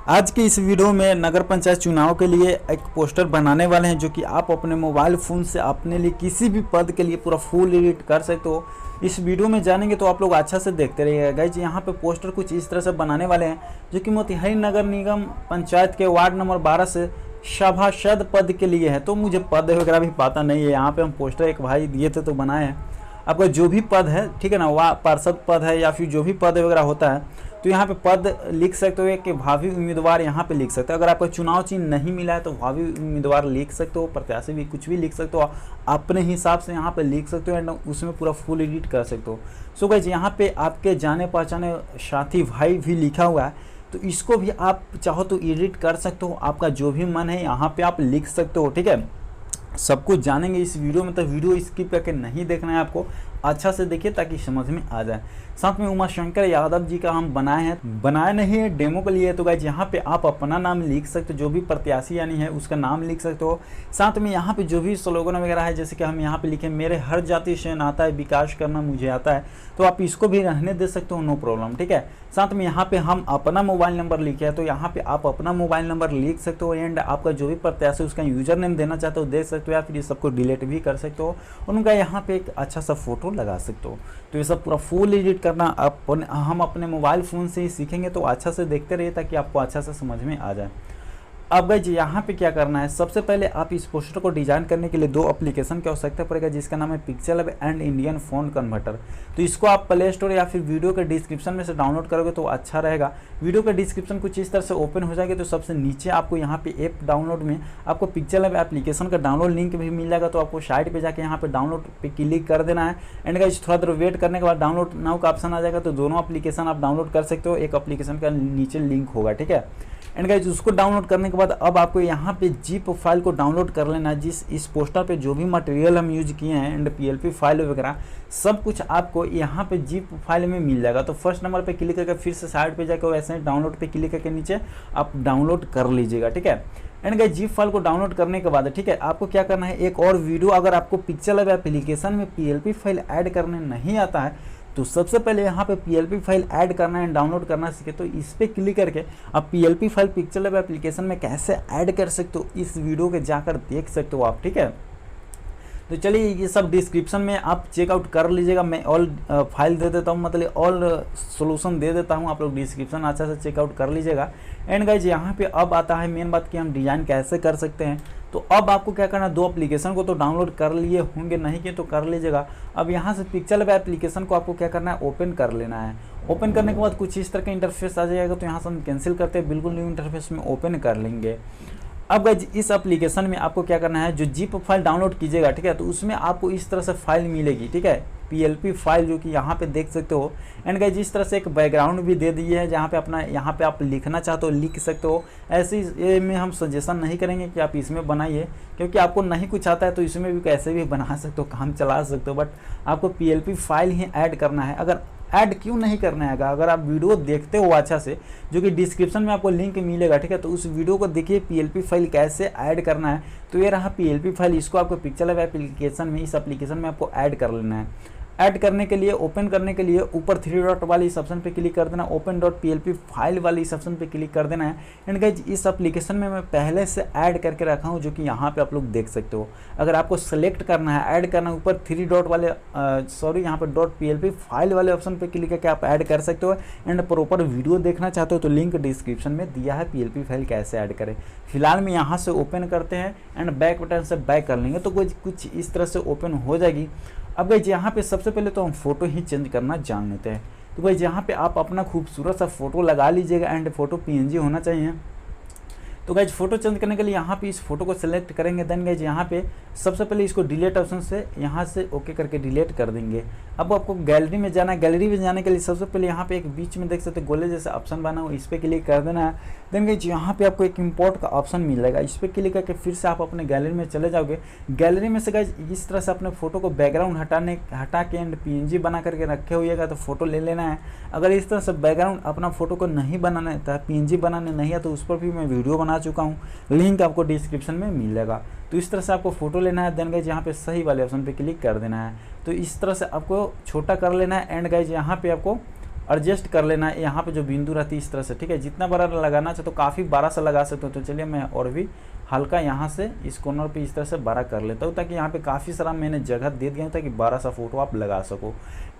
आज की इस वीडियो में नगर पंचायत चुनाव के लिए एक पोस्टर बनाने वाले हैं, जो कि आप अपने मोबाइल फ़ोन से अपने लिए किसी भी पद के लिए पूरा फुल एडिट कर सकते हो। इस वीडियो में जानेंगे तो आप लोग अच्छा से देखते रहिएगा गाइज। यहाँ पे पोस्टर कुछ इस तरह से बनाने वाले हैं, जो कि मोतिहारी नगर निगम पंचायत के वार्ड नंबर 12 से सभासद पद के लिए है। तो मुझे पद वगैरह भी पता नहीं है, यहाँ पे हम पोस्टर एक भाई दिए थे तो बनाए हैं। आपका जो भी पद है, ठीक है ना, वह पार्षद पद है या फिर जो भी पद वगैरह होता है, तो यहाँ पे पद लिख सकते हो कि भावी उम्मीदवार यहाँ पे लिख सकते हो। अगर आपको चुनाव चिन्ह नहीं मिला है तो भावी उम्मीदवार लिख सकते हो, प्रत्याशी भी कुछ भी लिख सकते हो, अपने हिसाब से यहाँ पे लिख सकते हो एंड उसमें पूरा फुल एडिट कर सकते हो। सो गाइस, यहाँ पे आपके जाने पहचाने साथी भाई भी लिखा हुआ है, तो इसको भी आप चाहो तो एडिट कर सकते हो। आपका जो भी मन है यहाँ पे आप लिख सकते हो, ठीक है। सब कुछ जानेंगे इस वीडियो में, तो वीडियो स्किप करके नहीं देखना है आपको, अच्छा से देखिए ताकि समझ में आ जाए। साथ में उमाशंकर यादव जी का हम बनाए नहीं है, डेमो के लिए। तो गाइज यहाँ पे आप अपना नाम लिख सकते हो, जो भी प्रत्याशी यानी है उसका नाम लिख सकते हो। साथ में यहाँ पे जो भी स्लोगन वगैरह है, जैसे कि हम यहाँ पे लिखे मेरे हर जाति से नाता है, विकास करना मुझे आता है, तो आप इसको भी रहने दे सकते हो, नो प्रॉब्लम, ठीक है। साथ में यहाँ पे हम अपना मोबाइल नंबर लिखे है, तो यहाँ पे आप अपना मोबाइल नंबर लिख सकते हो एंड आपका जो भी प्रत्याशी उसका यूजर नेम देना चाहते हो दे सकते हो, या फिर ये सबको डिलीट भी कर सकते हो। उनका यहाँ पे एक अच्छा सा फोटो लगा सकते हो। तो ये सब पूरा फुल एडिट करना हम अपने मोबाइल फ़ोन से ही सीखेंगे, तो अच्छा से देखते रहिए ताकि आपको अच्छा से समझ में आ जाए। अब गाइज यहाँ पे क्या करना है, सबसे पहले आप इस पोस्टर को डिजाइन करने के लिए दो एप्लीकेशन की आवश्यकता पड़ेगा, जिसका नाम है PixelLab and Indian font converter. तो इसको आप प्ले स्टोर या फिर वीडियो के डिस्क्रिप्शन में से डाउनलोड करोगे तो अच्छा रहेगा। वीडियो का डिस्क्रिप्शन कुछ इस तरह से ओपन हो जाएगी, तो सबसे नीचे आपको यहाँ पे ऐप डाउनलोड में आपको पिक्सेलैब एप्लीकेशन का डाउनलोड लिंक भी मिल जाएगा। तो आपको साइट पर जाकर यहाँ पे डाउनलोड पे क्लिक कर देना है एंड गाइज थोड़ा देर वेट करने के बाद डाउनलोड नाउ का ऑप्शन आ जाएगा, तो दोनों एप्लीकेशन आप डाउनलोड कर सकते हो। एक एप्लीकेशन का नीचे लिंक होगा, ठीक है। एंड गाइज उसको डाउनलोड करने के बाद अब आपको यहाँ पे जिप फाइल को डाउनलोड कर लेना है, जिस इस पोस्टर पे जो भी मटेरियल हम यूज किए हैं एंड पीएलपी फाइल वगैरह सब कुछ आपको यहाँ पे जिप फाइल में मिल जाएगा। तो फर्स्ट नंबर पे क्लिक करके फिर से साइड पे जाकर वैसे डाउनलोड पे क्लिक करके नीचे आप डाउनलोड कर लीजिएगा, ठीक है। एंड गाइस जिप फाइल को डाउनलोड करने के बाद, ठीक है, आपको क्या करना है, एक और वीडियो, अगर आपको पिक्सेलैब एप्लीकेशन में पीएलपी फाइल ऐड करने नहीं आता है तो सबसे पहले यहाँ पे पीएलपी फाइल ऐड करना है, डाउनलोड करना सीखे, तो इस पर क्लिक करके आप पीएलपी फाइल पिक्सेलैब एप्लीकेशन में कैसे ऐड कर सकते हो इस वीडियो के जाकर देख सकते हो आप, ठीक है। तो चलिए ये सब डिस्क्रिप्शन में आप चेकआउट कर लीजिएगा। मैं ऑल फाइल दे देता हूँ, मतलब ऑल सोल्यूशन दे देता हूँ, आप लोग डिस्क्रिप्शन अच्छा से चेकआउट कर लीजिएगा। एंड गाइज यहाँ पे अब आता है मेन बात कि हम डिज़ाइन कैसे कर सकते हैं। तो अब आपको क्या करना है, दो एप्लीकेशन को तो डाउनलोड कर लिए होंगे, नहीं किए तो कर लीजिएगा। अब यहाँ से पिक्सेलैब एप्लीकेशन को आपको क्या करना है, ओपन कर लेना है। ओपन करने के बाद कुछ इस तरह का इंटरफेस आ जाएगा, तो यहाँ से हम कैंसिल करते हैं, बिल्कुल न्यू इंटरफेस में ओपन कर लेंगे। अब गाइज इस एप्लीकेशन में आपको क्या करना है, जो जिप फाइल डाउनलोड कीजिएगा, ठीक है, तो उसमें आपको इस तरह से फाइल मिलेगी, ठीक है, पीएलपी फाइल, जो कि यहाँ पे देख सकते हो। एंड गाइज इस तरह से एक बैकग्राउंड भी दे दी है, जहाँ पे अपना यहाँ पे आप लिखना चाहते हो लिख सकते हो। ऐसे ये में हम सजेशन नहीं करेंगे कि आप इसमें बनाइए, क्योंकि आपको नहीं कुछ आता है तो इसमें भी कैसे भी बना सकते हो, काम चला सकते हो, बट आपको पीएलपी फाइल ही ऐड करना है। अगर ऐड क्यों नहीं करना है, अगर आप वीडियो देखते हो अच्छा से, जो कि डिस्क्रिप्शन में आपको लिंक मिलेगा, ठीक है, तो उस वीडियो को देखिए पीएलपी फाइल कैसे ऐड करना है। तो ये रहा पीएलपी फाइल, इसको आपको पिक्सेलैब एप्लीकेशन में, इस एप्लीकेशन में आपको ऐड कर लेना है। ऐड करने के लिए, ओपन करने के लिए ऊपर 3 डॉट वाले इस ऑप्शन पे क्लिक कर देना, ओपन डॉट पीएलपी फाइल वाले इस ऑप्शन पे क्लिक कर देना है। एंड गाइज इस एप्लीकेशन में मैं पहले से ऐड करके रखा हूँ, जो कि यहाँ पे आप लोग देख सकते हो। अगर आपको सेलेक्ट करना है, ऐड करना है, ऊपर 3 डॉट वाले यहाँ पे डॉट पीएलपी फाइल वाले ऑप्शन पे क्लिक करके आप ऐड कर सकते हो। एंड प्रॉपर वीडियो देखना चाहते हो तो लिंक डिस्क्रिप्शन में दिया है, पीएलपी फाइल कैसे ऐड करें। फिलहाल में यहाँ से ओपन करते हैं एंड बैक बटन से बैक कर लेंगे, तो कुछ इस तरह से ओपन हो जाएगी। अब गाइज यहाँ पे सबसे पहले तो हम फोटो ही चेंज करना जान लेते हैं। तो गाइज यहाँ पे आप अपना खूबसूरत सा फोटो लगा लीजिएगा एंड फोटो पीएनजी होना चाहिए। तो गाइज फोटो चेंज करने के लिए यहाँ पे इस फोटो को सिलेक्ट करेंगे, देन गाइज यहाँ पे सबसे पहले इसको डिलीट ऑप्शन से यहाँ से ओके करके डिलीट कर देंगे। अब आपको गैलरी में जाना है, गैलरी में जाने के लिए सबसे पहले यहाँ पे एक बीच में देख सकते हो गोले जैसे ऑप्शन बना हो, इस पर क्लिक कर देना है। देन गाइज यहाँ पे आपको एक इंपोर्ट का ऑप्शन मिलेगा, इस पर क्लिक करके फिर से आप अपने गैलरी में चले जाओगे। गैलरी में से गाइज इस तरह से अपने फोटो को बैकग्राउंड हटा के एंड पीएनजी बना करके रखे हुएगा, तो फोटो ले लेना है। अगर इस तरह से बैकग्राउंड अपना फोटो को नहीं बनाना है, पीएनजी बनाने नहीं है, तो उस पर भी मैं वीडियो बना चुका हूँ, लिंक आपको डिस्क्रिप्शन में मिलेगा। तो इस तरह से आपको फोटो लेना है, देन गाइज यहाँ पे सही वाले ऑप्शन पे क्लिक कर देना है। तो इस तरह से आपको छोटा कर लेना है एंड गाइज यहाँ पे आपको एडजस्ट कर लेना है। यहाँ पे जो बिंदु रहती है इस तरह से, ठीक है। जितना बड़ा लगाना चाहे तो काफ़ी बड़ा सा लगा सकते हो। तो चलिए मैं और भी हल्का यहाँ से इस कॉर्नर पे इस तरह से बड़ा कर लेता हूँ, ताकि यहाँ पे काफ़ी सारा मैंने जगह दे दिया हूँ ताकि बड़ा सा फोटो आप लगा सको।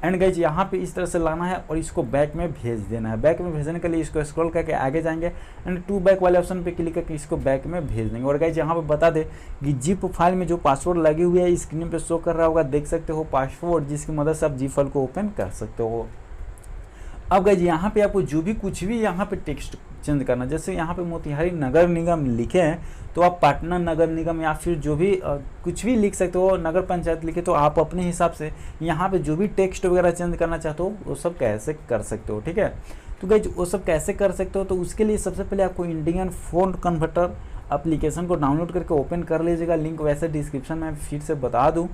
एंड गाइज यहाँ पे इस तरह से लाना है और इसको बैक में भेज देना है। बैक में भेजने के लिए इसको स्क्रॉल करके आगे जाएंगे एंड टू बैक वाले ऑप्शन पे क्लिक करके इसको बैक में भेज देंगे। और गाइज यहाँ पे बता दे कि जिप फाइल में जो पासवर्ड लगी हुई है स्क्रीन पे शो कर रहा होगा, देख सकते हो पासवर्ड, जिसकी मदद से आप जिप फाइल को ओपन कर सकते हो। अब गाइज यहाँ पे आपको जो भी कुछ भी यहाँ पे टेक्स्ट चेंज करना, जैसे यहाँ पे मोतिहारी नगर निगम लिखे हैं तो आप पटना नगर निगम या फिर जो भी कुछ भी लिख सकते हो, नगर पंचायत लिखे तो आप अपने हिसाब से यहाँ पे जो भी टेक्स्ट वगैरह चेंज करना चाहते हो वो सब कैसे कर सकते हो, ठीक है। तो गाइज वो सब कैसे कर सकते हो, तो उसके लिए सबसे पहले आपको इंडियन फ़ॉन्ट कन्वर्टर एप्लीकेशन को डाउनलोड करके ओपन कर लीजिएगा। लिंक वैसे डिस्क्रिप्शन में फिर से बता दूँ।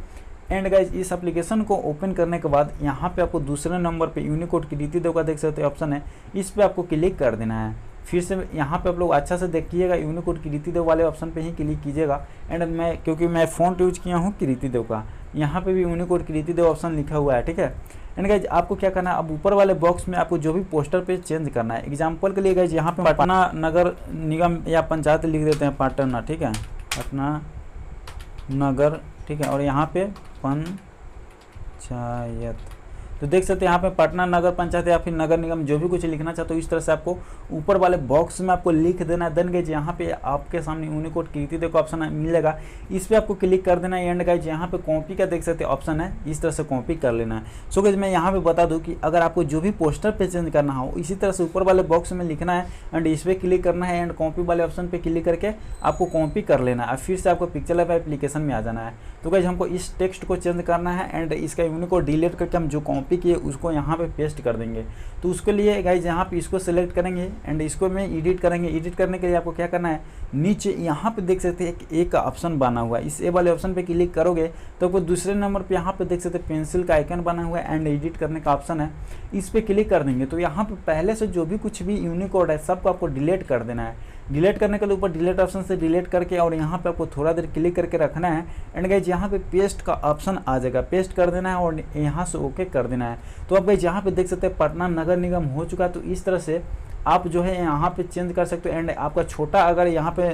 एंड गाइज इस एप्लीकेशन को ओपन करने के बाद यहाँ पे आपको दूसरे नंबर पे यूनिकोड कीर्ति देव का देख सकते हो ऑप्शन है, इस पे आपको क्लिक कर देना है। फिर से यहाँ पे आप लोग अच्छा से देखिएगा, यूनिकोड कीर्ति देव वाले ऑप्शन पे ही क्लिक कीजिएगा। एंड मैं क्योंकि मैं फ़ॉन्ट यूज किया हूँ कीर्ति देव का, यहाँ पे भी यूनिकोड कीर्ति देव ऑप्शन लिखा हुआ है, ठीक है। एंड गाइज आपको क्या करना है, अब ऊपर वाले बॉक्स में आपको जो भी पोस्टर पे चेंज करना है। एग्जाम्पल के लिए गाइज यहाँ पे पटना नगर निगम या पंचायत लिख देते हैं पटना, ठीक है, पटना नगर, ठीक है। और यहाँ पे पंचायत, तो देख सकते हैं यहाँ पे पटना नगर पंचायत या फिर नगर निगम जो भी कुछ लिखना चाहते हो इस तरह से आपको ऊपर वाले बॉक्स में आपको लिख देना है। देन गाइज यहाँ पे आपके सामने यूनिकोड कीर्ति देव का ऑप्शन मिलेगा, इस पे आपको क्लिक कर देना है। एंड गाइज यहाँ पे कॉपी का देख सकते हैं ऑप्शन है, इस तरह से कॉपी कर लेना है। सो गाइज मैं यहाँ पे बता दूँ कि अगर आपको जो भी पोस्टर पे चेंज करना हो इसी तरह से ऊपर वाले बॉक्स में लिखना है एंड इस पर क्लिक करना है एंड कॉपी वाले ऑप्शन पे क्लिक करके आपको कॉपी कर लेना है। फिर से आपको पिक्चर लैब एप्लीकेशन में आ जाना है। तो गाइज हमको इस टेक्स्ट को चेंज करना है एंड इसका यूनिकोड डिलीट करके हम जो कॉपी किए उसको यहाँ पे पेस्ट कर देंगे। तो उसके लिए गाइज यहाँ पे इसको सेलेक्ट करेंगे एंड इसको में एडिट करेंगे। एडिट करने के लिए आपको क्या करना है, नीचे यहाँ पे देख सकते हैं एक ऑप्शन बना हुआ है, इस ए वाले ऑप्शन पे क्लिक करोगे तो आपको दूसरे नंबर पे यहाँ पे देख सकते हैं पेंसिल का आइकन बना हुआ है एंड एडिट करने का ऑप्शन है, इस पे क्लिक कर देंगे। तो यहाँ पे पहले से जो भी कुछ भी यूनिकोड है सबको आपको डिलीट कर देना है। डिलीट करने के लिए ऊपर डिलीट ऑप्शन से डिलीट करके और यहाँ पे आपको थोड़ा देर क्लिक करके रखना है। एंड गाइज यहाँ पे पेस्ट का ऑप्शन आ जाएगा, पेस्ट कर देना है और यहाँ से ओके कर देना है। तो अब गाइज यहाँ पे देख सकते हैं पटना नगर निगम हो चुका है। तो इस तरह से आप जो है यहाँ पे चेंज कर सकते हो। एंड आपका छोटा अगर यहाँ पे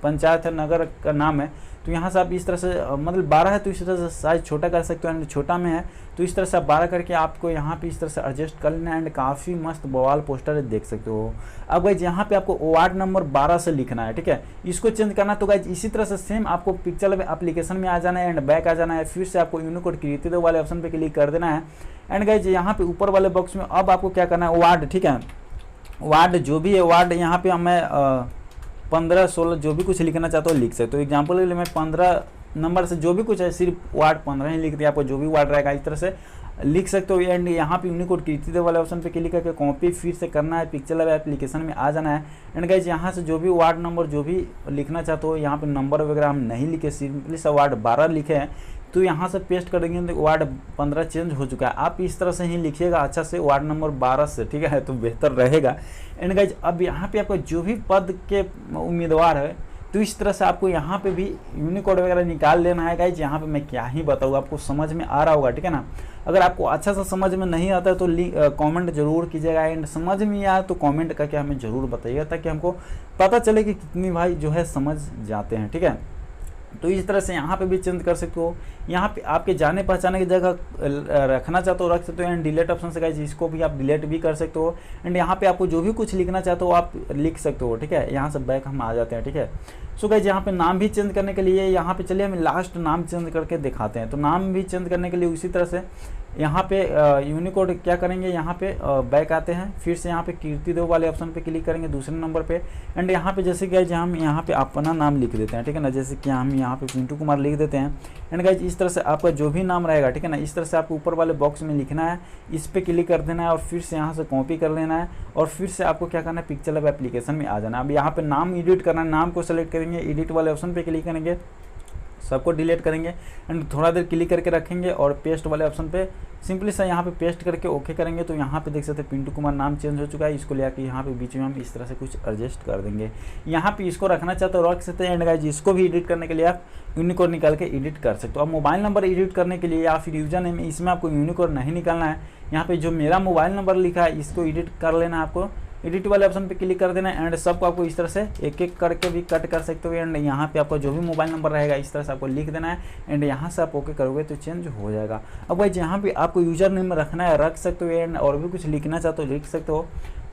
पंचायत है, नगर का नाम है, तो यहाँ से आप इस तरह से मतलब 12 है तो इस तरह से साइज छोटा कर सकते हो। एंड छोटा में है तो इस तरह से आप 12 करके आपको यहाँ पे इस तरह से एडजस्ट कर लेना है। एंड काफ़ी मस्त बवाल पोस्टर है, देख सकते हो। अब गाइज यहाँ पे आपको वार्ड नंबर 12 से लिखना है, ठीक है, इसको चेंज करना। तो गाइज इसी तरह से सेम आपको पिक्चर एप्लीकेशन में आ जाना है एंड बैक आ जाना है। फिर से आपको यूनिकोड कीर्ति देव वाले ऑप्शन पे क्लिक कर देना है। एंड गाइज यहाँ पे ऊपर वाले बॉक्स में अब आपको क्या करना है, वार्ड, ठीक है, वार्ड जो भी है वार्ड यहाँ पे मैं 15, 16 जो भी कुछ लिखना चाहता हूँ लिख सकते हो। एग्जाम्पल के लिए मैं 15 नंबर से जो भी कुछ है सिर्फ वार्ड 15 ही लिख दिया। आपको जो भी वार्ड रहेगा इस तरह से लिख सकते हो। एंड यहाँ पे यूनिकोड कीर्ति देव वाले ऑप्शन पे क्लिक करके कॉपी फिर से करना है, पिक्चर लैब एप्लीकेशन में आ जाना है। एंड गाइज यहाँ से जो भी वार्ड नंबर जो भी लिखना चाहते हो, यहाँ पे नंबर वगैरह हम नहीं लिखे, सिंपली सा वार्ड 12 लिखे हैं, तो यहाँ से पेस्ट कर देंगे तो वार्ड 15 चेंज हो चुका है। आप इस तरह से ही लिखिएगा अच्छा से वार्ड नंबर 12 से, ठीक है, तो बेहतर रहेगा। एंड गाइज अब यहाँ पे आपको जो भी पद के उम्मीदवार है तो इस तरह से आपको यहाँ पे भी यूनिकोड वगैरह निकाल लेना है। गाइज यहाँ पे मैं क्या ही बताऊँ, आपको समझ में आ रहा होगा, ठीक है ना। अगर आपको अच्छा सा समझ में नहीं आता है तो कमेंट जरूर कीजिएगा। एंड समझ में आया तो कमेंट करके हमें ज़रूर बताइएगा ताकि हमको पता चले कि कितनी भाई जो है समझ जाते हैं, ठीक है। तो इस तरह से यहाँ पे भी चेंज कर सकते हो। यहाँ पे आपके जाने पहचाने की जगह रखना चाहते हो रख सकते हो। एंड डिलीट ऑप्शन से गाइस इसको भी आप डिलीट भी कर सकते हो। एंड यहाँ पे आपको जो भी कुछ लिखना चाहते हो आप लिख सकते हो, ठीक है। यहाँ से बैक हम आ जाते हैं, ठीक है। सो गाइस यहाँ पे नाम भी चेंज करने के लिए यहाँ पे चलिए हम लास्ट नाम चेंज करके दिखाते हैं। तो नाम भी चेंज करने के लिए उसी तरह से यहाँ पे यूनिकोड क्या करेंगे, यहाँ पे बैक आते हैं, फिर से यहाँ पे कीर्ति देव वाले ऑप्शन पे क्लिक करेंगे दूसरे नंबर पे। एंड यहाँ पे जैसे कि हम यहाँ पे अपना नाम लिख देते हैं, ठीक है ना, जैसे कि हम यहाँ पे पिंटू कुमार लिख देते हैं। एंड गाइज इस तरह से आपका जो भी नाम रहेगा, ठीक है ना, इस तरह से आपको ऊपर वाले बॉक्स में लिखना है, इस पर क्लिक कर देना है और फिर से यहाँ से कॉपी कर लेना है और फिर से आपको क्या करना है, पिक्चर लैब एप्लीकेशन में आ जाना है। अब यहाँ पे नाम एडिट करना है, नाम को सेलेक्ट करेंगे, एडिट वाले ऑप्शन पे क्लिक करेंगे। सबको डिलीट करेंगे एंड थोड़ा देर क्लिक करके रखेंगे और पेस्ट वाले ऑप्शन पे सिंपली सा यहाँ पे पेस्ट करके ओके करेंगे। तो यहाँ पे देख सकते हैं पिंटू कुमार नाम चेंज हो चुका है। इसको ले आके यहाँ पे बीच में हम इस तरह से कुछ एडजस्ट कर देंगे। यहाँ पे इसको रखना चाहते हो रख सकते हैं। एंड गाइज इसको भी एडिट करने के लिए आप यूनिकोड निकाल के एडिट कर सकते हो। अब मोबाइल नंबर एडिट करने के लिए या फिर यूजर नेम, इसमें आपको यूनिकोड नहीं निकालना है। यहाँ पे जो मेरा मोबाइल नंबर लिखा है इसको एडिट कर लेना है आपको। एडिट वाले ऑप्शन पे क्लिक कर देना है एंड सबको आपको इस तरह से एक एक करके भी कट कर सकते हो। एंड यहाँ पे आपका जो भी मोबाइल नंबर रहेगा इस तरह से आपको लिख देना है एंड यहाँ से आप ओके करोगे तो चेंज हो जाएगा। अब भाई यहाँ पे आपको यूजर नेम रखना है रख सकते हो एंड और भी कुछ लिखना चाहते हो लिख सकते हो।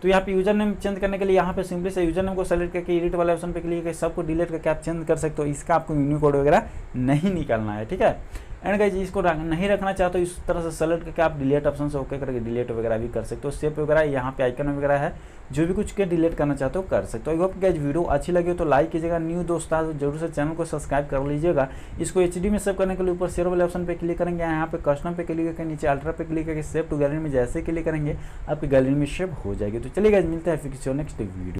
तो यहाँ पे यूजर नेम चेंज करने के लिए यहाँ पे सिंपली से यूजर नेम को सेलेक्ट करके एडिट वाले ऑप्शन पे क्लिक करके सबको डिलीट करके आप चेंज कर सकते हो। इसका आपको यूनिकोड वगैरह नहीं निकालना है, ठीक है। एंड गाइज इसको नहीं रखना चाहते हो इस तरह से सेलेक्ट करके आप डिलीट ऑप्शन से ओके करके डिलीट वगैरह भी कर सकते हो। सेव वगैरह यहाँ पे आइकन वगैरह है, जो भी कुछ के डिलीट करना चाहते हो कर सकते हो। आई होप गाइज वीडियो अच्छी लगी हो तो लाइक कीजिएगा। न्यू दोस्त तो जरूर से चैनल को सब्सक्राइब कर लीजिएगा। इसको एचडी में सेव करने के लिए ऊपर शेयर वाले ऑप्शन पे क्लिक करेंगे, यहाँ पे कस्टम पे क्लिक करके नीचे अल्ट्रा पे क्लिक करके सेव टू गैलरी में जैसे क्लिक करेंगे आपकी गैलरी में सेव हो जाएगी। तो चलिए गाइज मिलते हैं फिर किसी और नेक्स्ट वीडियो।